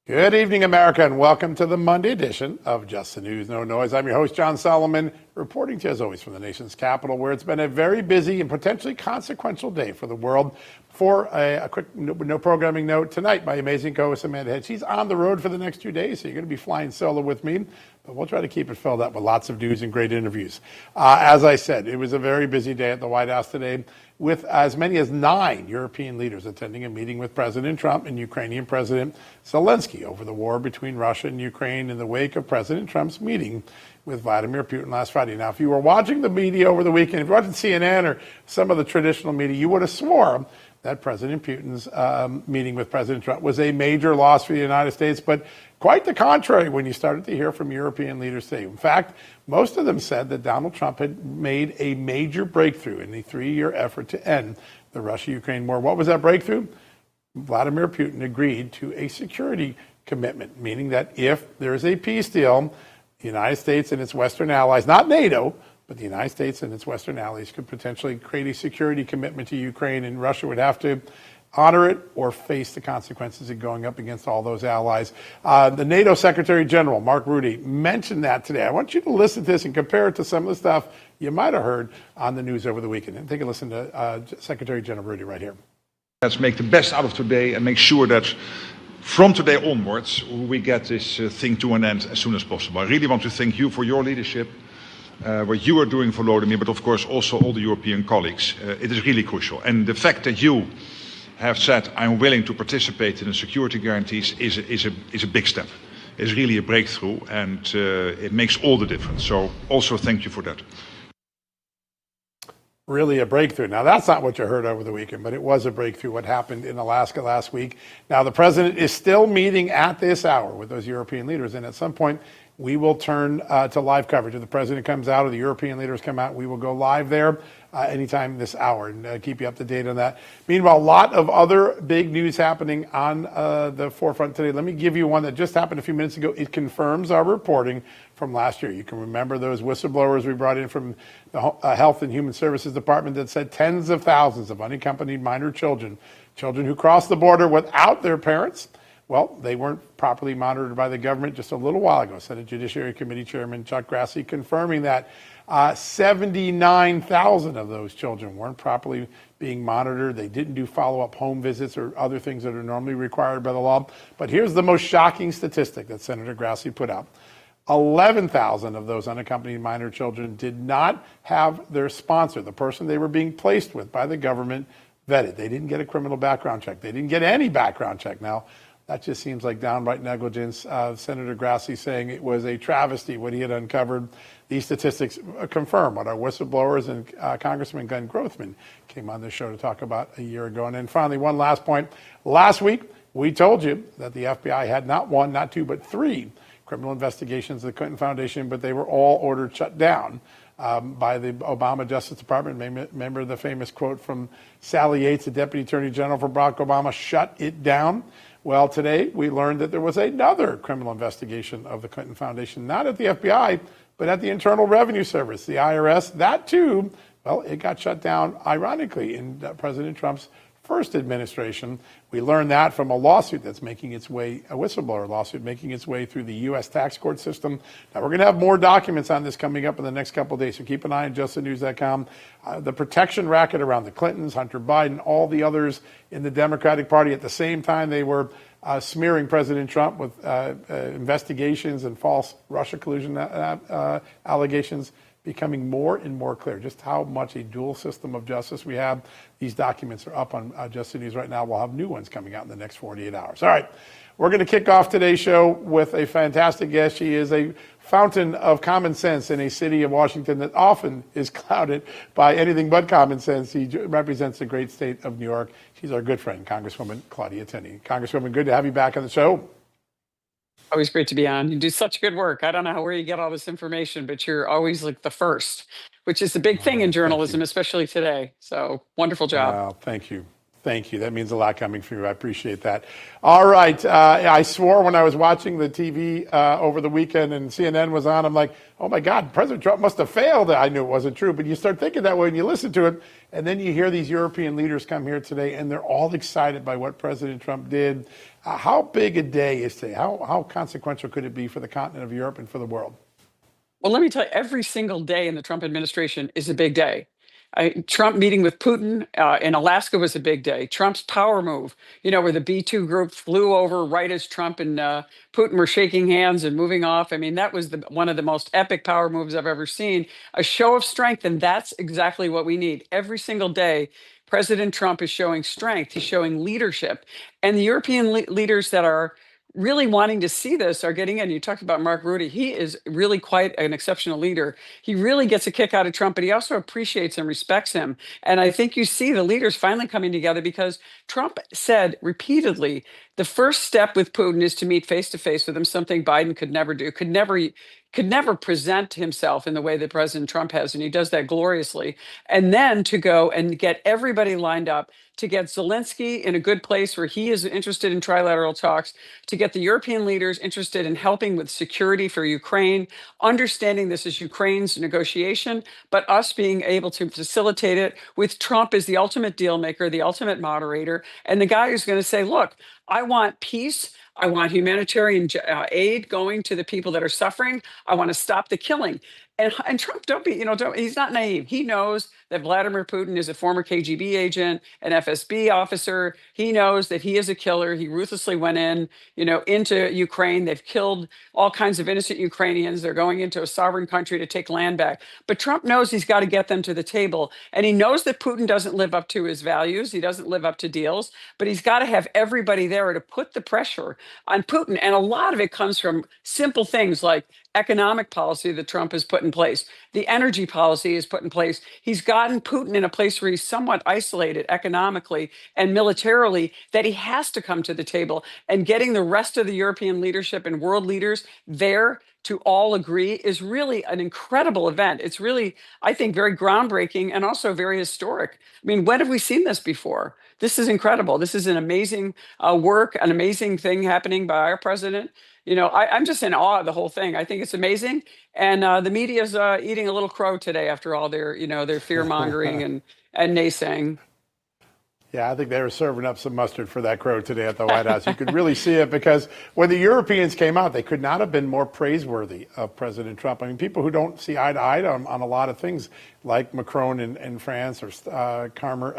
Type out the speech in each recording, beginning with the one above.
Good evening, America, and welcome to the Monday edition of Just the News, No Noise. I'm your host, John Solomon, reporting to you as always from the nation's capital, where it's been a very busy and potentially consequential day for the world. For a quick no programming note, tonight my amazing co-host Amanda Head, she's on the road for the next 2 days, so you're going to be flying solo with me, but we'll try to keep it filled up with lots of news and great interviews. As I said, it was a very busy day at the White House today, with as many as 9 European leaders attending a meeting with President Trump and Ukrainian President Zelensky over the war between Russia and Ukraine in the wake of President Trump's meeting with Vladimir Putin last Friday. Now, if you were watching the media over the weekend, if you were watching CNN or some of the traditional media, you would have sworn that President Putin's meeting with President Trump was a major loss for the United States, but quite the contrary when you started to hear from European leaders today. In fact, most of them said that Donald Trump had made a major breakthrough in the 3-year effort to end the Russia-Ukraine war. What was that breakthrough? Vladimir Putin agreed to a security commitment, meaning that if there is a peace deal, the United States and its Western allies, not NATO, but the United States and its Western allies could potentially create a security commitment to Ukraine, and Russia would have to honor it or face the consequences of going up against all those allies. The NATO Secretary General, Mark Rutte, mentioned that today. I want you to listen to this and compare it to some of the stuff you might have heard on the news over the weekend. And take a listen to Secretary General Rutte right here. Let's make the best out of today and make sure that from today onwards, we get this thing to an end as soon as possible. I really want to thank you for your leadership, what you are doing for Volodymyr, but of course also all the European colleagues. It is really crucial. And the fact that you have said, I'm willing to participate in the security guarantees is a big step. It's really a breakthrough, and it makes all the difference. So also thank you for that. Really a breakthrough. Now, that's not what you heard over the weekend, but it was a breakthrough, what happened in Alaska last week. Now, the president is still meeting at this hour with those European leaders, and at some point, we will turn to live coverage. If the president comes out or the European leaders come out, we will go live there anytime this hour and keep you up to date on that. Meanwhile, a lot of other big news happening on the forefront today. Let me give you one that just happened a few minutes ago. It confirms our reporting from last year. You can remember those whistleblowers we brought in from the Health and Human Services Department that said tens of thousands of unaccompanied minor children who crossed the border without their parents, well, they weren't properly monitored by the government. Just a little while ago, Senate Judiciary Committee Chairman Chuck Grassley confirming that 79,000 of those children weren't properly being monitored. They didn't do follow-up home visits or other things that are normally required by the law. But here's the most shocking statistic that Senator Grassley put out. 11,000 of those unaccompanied minor children did not have their sponsor, the person they were being placed with by the government, vetted. They didn't get a criminal background check. They didn't get any background check. Now, that just seems like downright negligence. Senator Grassley saying it was a travesty what he had uncovered. These statistics confirm what our whistleblowers and Congressman Glenn Grothman came on this show to talk about a year ago. And then finally, one last point. Last week, we told you that the FBI had not 1, not 2, but 3 criminal investigations of the Clinton Foundation, but they were all ordered shut down by the Obama Justice Department. Remember the famous quote from Sally Yates, the Deputy Attorney General for Barack Obama, shut it down. Well, today we learned that there was another criminal investigation of the Clinton Foundation, not at the FBI, but at the Internal Revenue Service, the IRS. That too, well, it got shut down, ironically, in President Trump's first administration. We learned that from a lawsuit that's making its way, a whistleblower lawsuit making its way through the U.S. tax court system. Now, we're going to have more documents on this coming up in the next couple of days, so keep an eye on justthenews.com. The protection racket around the Clintons, Hunter Biden, all the others in the Democratic Party at the same time they were smearing President Trump with investigations and false Russia collusion allegations, becoming more and more clear just how much a dual system of justice we have. These documents are up on Just the News right now. We'll have new ones coming out in the next 48 hours. All right, we're going to kick off today's show with a fantastic guest. She is a fountain of common sense in a city of Washington that often is clouded by anything but common sense. She represents the great state of New York. She's our good friend, Congresswoman Claudia Tenney. Congresswoman, good to have you back on the show. Always great to be on. You do such good work. I don't know where you get all this information, but you're always like the first, which is the big thing in journalism, especially today. So wonderful job. Thank you. Thank you. That means a lot coming from you. I appreciate that. All right. I swore when I was watching the TV over the weekend and CNN was on, I'm like, oh my God, President Trump must have failed. I knew it wasn't true, but you start thinking that way and you listen to it. And then you hear these European leaders come here today and they're all excited by what President Trump did. How big a day is today? How consequential could it be for the continent of Europe and for the world? Well, let me tell you, every single day in the Trump administration is a big day. Trump meeting with Putin in Alaska was a big day. Trump's power move, where the B-2 group flew over right as Trump and Putin were shaking hands and moving off. I mean, that was one of the most epic power moves I've ever seen. A show of strength, and that's exactly what we need. Every single day, President Trump is showing strength. He's showing leadership. And the European leaders that are really wanting to see this are getting in. You talked about Mark Rutte. He is really quite an exceptional leader. He really gets a kick out of Trump, but he also appreciates and respects him. And I think you see the leaders finally coming together because Trump said repeatedly, the first step with Putin is to meet face to face with him, something Biden could never do, could never present himself in the way that President Trump has, and he does that gloriously. And then to go and get everybody lined up, to get Zelensky in a good place where he is interested in trilateral talks, to get the European leaders interested in helping with security for Ukraine, understanding this is Ukraine's negotiation, but us being able to facilitate it with Trump as the ultimate deal maker, the ultimate moderator, and the guy who's going to say, look, I want peace. I want humanitarian aid going to the people that are suffering. I want to stop the killing. And Trump, he's not naive. He knows that Vladimir Putin is a former KGB agent, an FSB officer. He knows that he is a killer. He ruthlessly went into Ukraine. They've killed all kinds of innocent Ukrainians. They're going into a sovereign country to take land back. But Trump knows he's got to get them to the table. And he knows that Putin doesn't live up to his values. He doesn't live up to deals. But he's got to have everybody there to put the pressure on Putin. And a lot of it comes from simple things like economic policy that Trump has put in place. The energy policy is put in place. He's gotten Putin in a place where he's somewhat isolated economically and militarily, that he has to come to the table. And getting the rest of the European leadership and world leaders there to all agree is really an incredible event. It's really, I think, very groundbreaking and also very historic. I mean, when have we seen this before? This is incredible. This is an amazing work, an amazing thing happening by our president. I'm just in awe of the whole thing. I think it's amazing. And the media's eating a little crow today after all their fear mongering and naysaying. Yeah, I think they were serving up some mustard for that crow today at the White House. You could really see it because when the Europeans came out, they could not have been more praiseworthy of President Trump. I mean, people who don't see eye to eye on a lot of things, like Macron in France or Starmer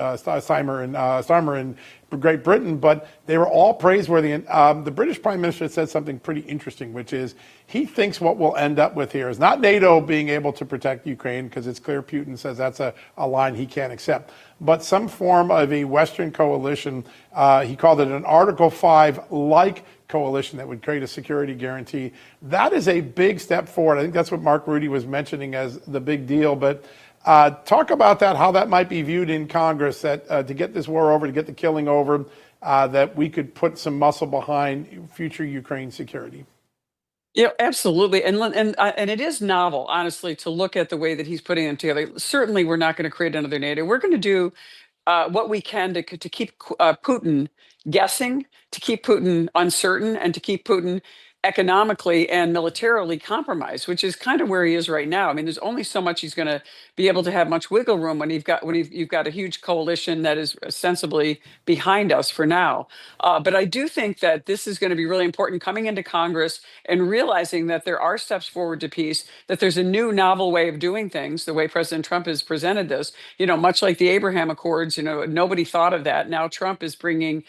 in Great Britain, but they were all praiseworthy. And the British Prime Minister said something pretty interesting, which is he thinks what we'll end up with here is not NATO being able to protect Ukraine, because it's clear Putin says that's a line he can't accept, but some form of a Western coalition. He called it an Article 5-like coalition that would create a security guarantee. That is a big step forward. I think that's what Mark Rutte was mentioning as the big deal. But talk about that, how that might be viewed in Congress, that to get this war over, to get the killing over, that we could put some muscle behind future Ukraine security. Absolutely, and it is novel, honestly, to look at the way that he's putting them together. Certainly, we're not going to create another NATO. We're going to do what we can to keep Putin guessing, to keep Putin uncertain, and to keep Putin economically and militarily compromised, which is kind of where he is right now. I mean, there's only so much he's going to be able to have much wiggle room when you've got a huge coalition that is ostensibly behind us for now. But I do think that this is going to be really important coming into Congress and realizing that there are steps forward to peace, that there's a new novel way of doing things, the way President Trump has presented this, much like the Abraham Accords, nobody thought of that. Now Trump is bringing,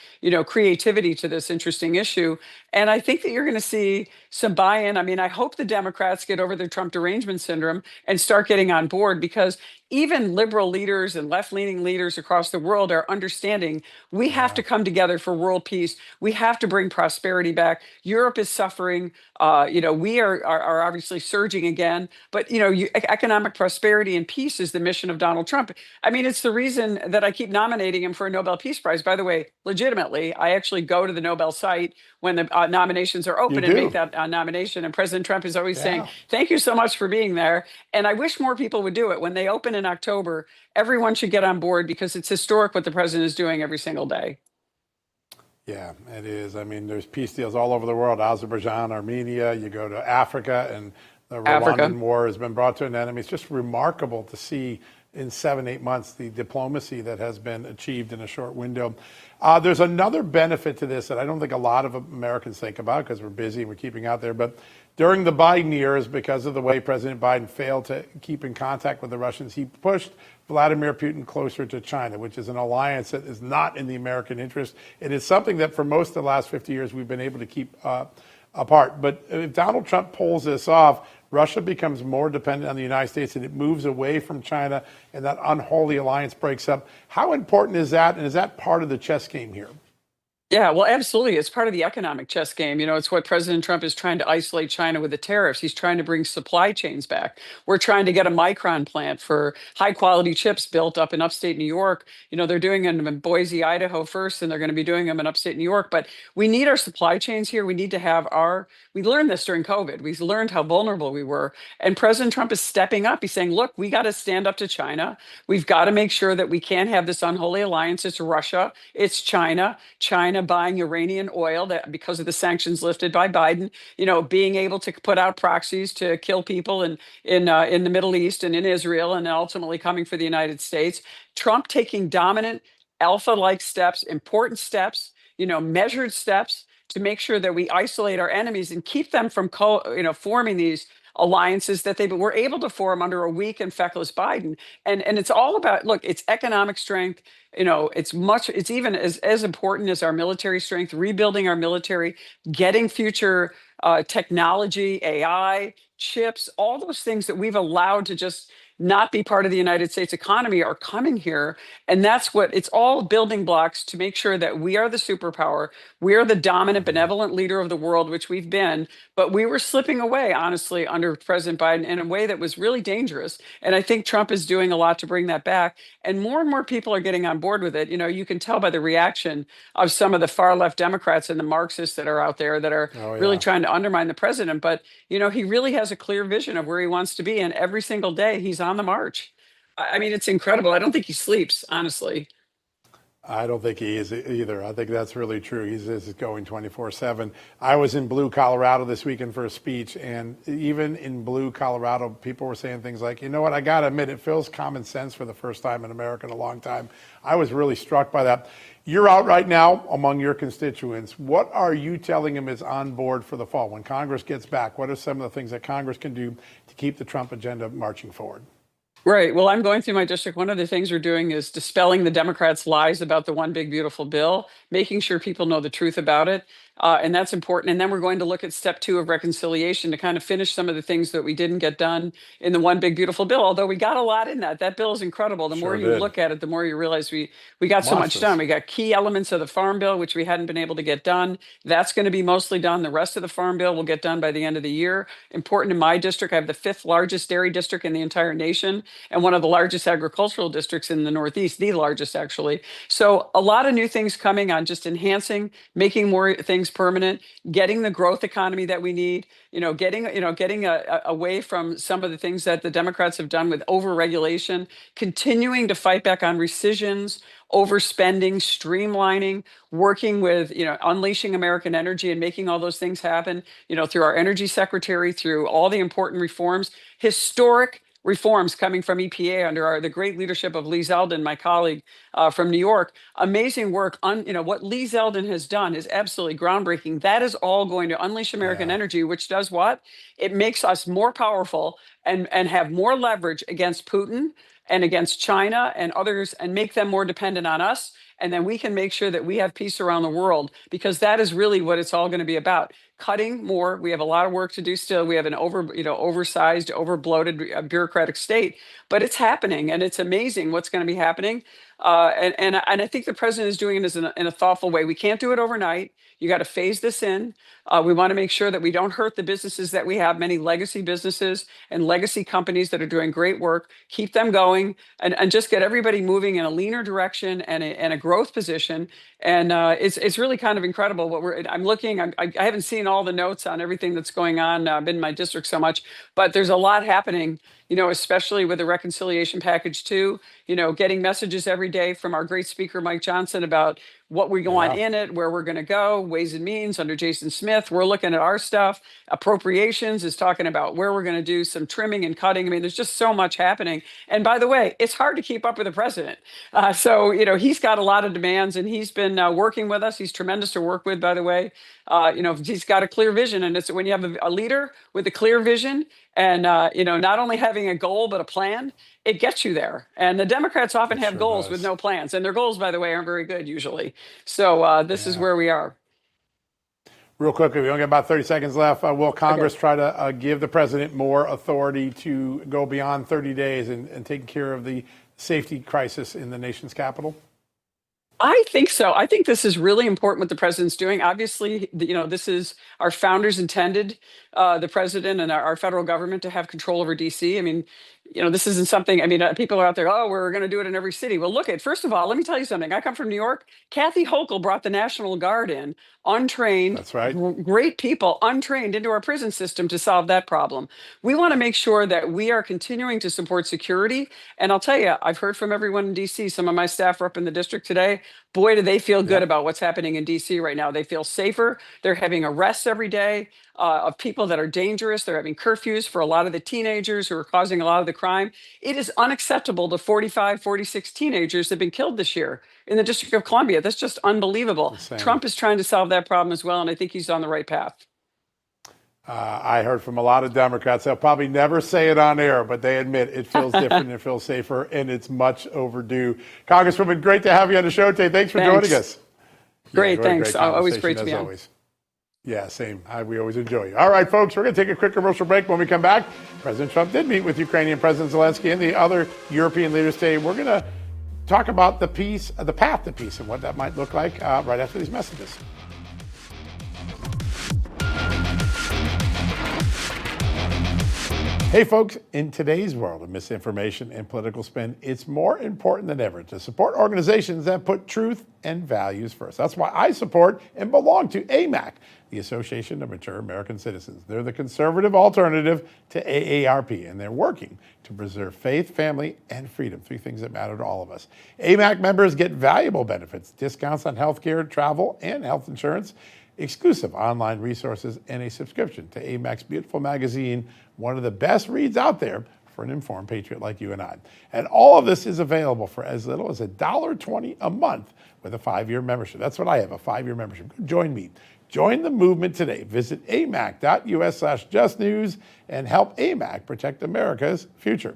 creativity to this interesting issue. And I think that you're going to see some buy-in. I mean, I hope the Democrats get over their Trump derangement syndrome and start getting on board, because even liberal leaders and left-leaning leaders across the world are understanding we have to come together for world peace. We have to bring prosperity back. Europe is suffering. We are obviously surging again. But, economic prosperity and peace is the mission of Donald Trump. I mean, it's the reason that I keep nominating him for a Nobel Peace Prize. By the way, legitimately, I actually go to the Nobel site when the nominations are open and make that nomination. And President Trump is always saying, thank you so much for being there. And I wish more people would do it. When they open in October, everyone should get on board because it's historic what the president is doing every single day. Yeah, it is. I mean, there's peace deals all over the world, Azerbaijan, Armenia, you go to Africa, and the Africa. Rwandan war has been brought to an end. I mean, it's just remarkable to see in 7, 8 months the diplomacy that has been achieved in a short window. There's another benefit to this that I don't think a lot of Americans think about because we're busy and we're keeping out there. But during the Biden years, because of the way President Biden failed to keep in contact with the Russians, he pushed Vladimir Putin closer to China, which is an alliance that is not in the American interest. It is something that for most of the last 50 years we've been able to keep apart. But if Donald Trump pulls this off, Russia becomes more dependent on the United States and it moves away from China and that unholy alliance breaks up. How important is that? And is that part of the chess game here? Yeah, well, absolutely. It's part of the economic chess game. It's what President Trump is trying to isolate China with the tariffs. He's trying to bring supply chains back. We're trying to get a Micron plant for high quality chips built up in upstate New York. They're doing them in Boise, Idaho first, and they're going to be doing them in upstate New York. But we need our supply chains here. We need to have we learned this during COVID. We learned how vulnerable we were. And President Trump is stepping up. He's saying, look, we got to stand up to China. We've got to make sure that we can't have this unholy alliance. It's Russia, it's China buying Iranian oil that because of the sanctions lifted by Biden, being able to put out proxies to kill people in the Middle East and in Israel, and ultimately coming for the United States. Trump taking dominant alpha-like steps, important steps, measured steps to make sure that we isolate our enemies and keep them from forming these alliances that they were able to form under a weak and feckless Biden. And it's all about, look, it's economic strength. It's even as important as our military strength, rebuilding our military, getting future technology, AI, chips, all those things that we've allowed to just not be part of the United States economy are coming here. And that's what it's all building blocks to make sure that we are the superpower. We are the dominant, benevolent leader of the world, which we've been. But we were slipping away, honestly, under President Biden in a way that was really dangerous. And I think Trump is doing a lot to bring that back. And more people are getting on board with it. You can tell by the reaction of some of the far left Democrats and the Marxists that are out there that are really trying to undermine the president. But, he really has a clear vision of where he wants to be. And every single day he's on the march. I mean, it's incredible. I don't think he sleeps, honestly. I don't think he is either. I think that's really true. He's just going 24/7. I was in Blue, Colorado this weekend for a speech, and even in Blue, Colorado, people were saying things like, you know what, I got to admit, it feels common sense for the first time in America in a long time. I was really struck by that. You're out right now among your constituents. What are you telling them is on board for the fall? When Congress gets back, what are some of the things that Congress can do to keep the Trump agenda marching forward? Right. Well, I'm going through my district. One of the things we're doing is dispelling the Democrats' lies about the one big beautiful bill, making sure people know the truth about it. And that's important. And then we're going to look at step 2 of reconciliation to kind of finish some of the things that we didn't get done in the one big beautiful bill. Although we got a lot in that. That bill is incredible. The more you look at it, the more you realize we got so much done. We got key elements of the farm bill, which we hadn't been able to get done. That's going to be mostly done. The rest of the farm bill will get done by the end of the year. Important in my district, I have the 5th largest dairy district in the entire nation and one of the largest agricultural districts in the Northeast, the largest actually. So a lot of new things coming on just enhancing, making more things permanent, getting the growth economy that we need, getting away from some of the things that the Democrats have done with overregulation, continuing to fight back on rescissions, overspending, streamlining, working with, unleashing American energy and making all those things happen, through our energy secretary, through all the important reforms, historic reforms coming from EPA under the great leadership of Lee Zeldin, my colleague from New York. Amazing work. What Lee Zeldin has done is absolutely groundbreaking. That is all going to unleash American energy, which does what? It makes us more powerful and have more leverage against Putin and against China and others and make them more dependent on us. And then we can make sure that we have peace around the world, because that is really what it's all going to be about. Cutting more. We have a lot of work to do still. We have an oversized, overbloated bureaucratic state, but it's happening, and it's amazing what's going to be happening. And I think the president is doing it in a thoughtful way. We can't do it overnight. You got to phase this in. We want to make sure that we don't hurt the businesses that we have, many legacy businesses and legacy companies that are doing great work. Keep them going and just get everybody moving in a leaner direction and a growth position. And it's really kind of incredible what I'm looking. I haven't seen all the notes on everything that's going on. I've been in my district so much, but there's a lot happening especially with the reconciliation package too, getting messages every day from our great speaker, Mike Johnson, about what we want Yeah. in it, where we're going to go, Ways and Means under Jason Smith. We're looking at our stuff. Appropriations is talking about where we're going to do some trimming and cutting. I mean, there's just so much happening. And by the way, it's hard to keep up with the president. So, he's got a lot of demands and he's been working with us. He's tremendous to work with, by the way. He's got a clear vision. And it's when you have a leader with a clear vision and, not only having a goal, but a plan, it gets you there. And the Democrats often It have sure goals with does. no plans. And their goals, by the way, aren't very good usually. So this is Yeah. where we are. Real quickly, we only got about 30 seconds left. Will Congress Okay. try to give the president more authority to go beyond 30 days and take care of the safety crisis in the nation's capital? I think so. I think this is really important what the president's doing. Obviously, this is our founders intended the president and our federal government to have control over DC. I mean, this isn't something, people are out there, oh, we're going to do it in every city. Well, look at, first of all, let me tell you something. I come from New York. Kathy Hochul brought the National Guard in, untrained, That's right. great people, untrained into our prison system to solve that problem. We want to make sure that we are continuing to support security. And I'll tell you, I've heard from everyone in DC. Some of my staff are up in the district today. Boy, do they feel good Yep. about what's happening in DC right now. They feel safer. They're having arrests every day of people that are dangerous. They're having curfews for a lot of the teenagers who are causing a lot of the crime. It is unacceptable. The 45, 46 teenagers have been killed this year in the District of Columbia. That's just unbelievable. Insane. Trump is trying to solve that problem as well, and I think he's on the right path. I heard from a lot of Democrats. They'll probably never say it on air, but they admit it feels different, it feels safer, and it's much overdue. Congresswoman, great to have you on the show today. Thanks for joining us. Great, Yeah, thanks. Always conversation, great to be as on. always. Yeah, same. We always enjoy you. All right, folks, we're going to take a quick commercial break. When we come back, President Trump did meet with Ukrainian President Zelensky and the other European leaders today. We're going to talk about the path to peace, and what that might look like right after these messages. Hey folks, in today's world of misinformation and political spin, it's more important than ever to support organizations that put truth and values first. That's why I support and belong to AMAC, the Association of Mature American Citizens. They're the conservative alternative to AARP, and they're working to preserve faith, family, and freedom, three things that matter to all of us. AMAC members get valuable benefits, discounts on healthcare, travel, and health insurance, exclusive online resources, and a subscription to AMAC's beautiful magazine, one of the best reads out there for an informed patriot like you and I. And all of this is available for as little as $1.20 a month with a 5-year membership. That's what I have, a 5-year membership. Join me. Join the movement today. Visit amac.us/justnews and help AMAC protect America's future.